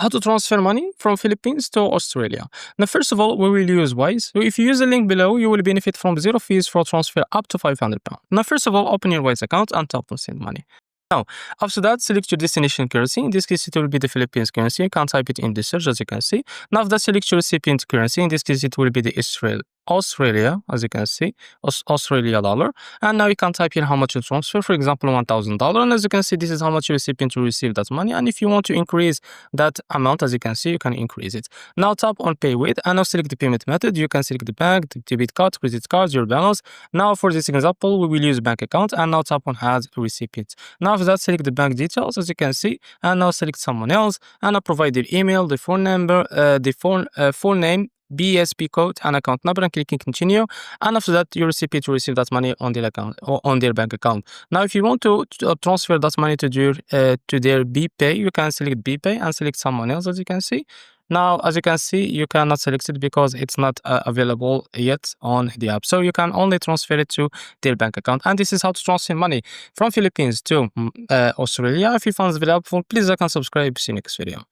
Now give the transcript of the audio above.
how to transfer money from Philippines to Australia. Now, first of all, we will use Wise. So if you use the link below, you will benefit from 0 fees for transfer up to £500. Now, first of all, open your Wise account and tap on send money. Now, after that, select your destination currency. In this case, it will be the Philippines currency. You can type it in the search, as you can see. Now, after that, select your recipient currency. In this case, it will be the Australia, as you can see, Australia dollar. And now you can type here how much you transfer, for example, $1,000. And as you can see, this is how much your recipient will receive that money. And if you want to increase that amount, as you can see, you can increase it. Now tap on pay with, and now select the payment method. You can select the bank, the debit card, credit card, your balance. Now for this example, we will use bank account, and now tap on add recipient. Now after that, select the bank details, as you can see, and now select someone else, and now provide their email, the phone number, full name, BSP code and account number, and clicking continue. And after that, your recipient will receive that money on their account or on their bank account. Now, if you want to transfer that money to their BPay, you can select BPay and select someone else, as you can see. Now, as you can see, you cannot select it because it's not available yet on the app. So you can only transfer it to their bank account. And this is how to transfer money from Philippines to Australia. If you found this video helpful, please like and subscribe. See you next video.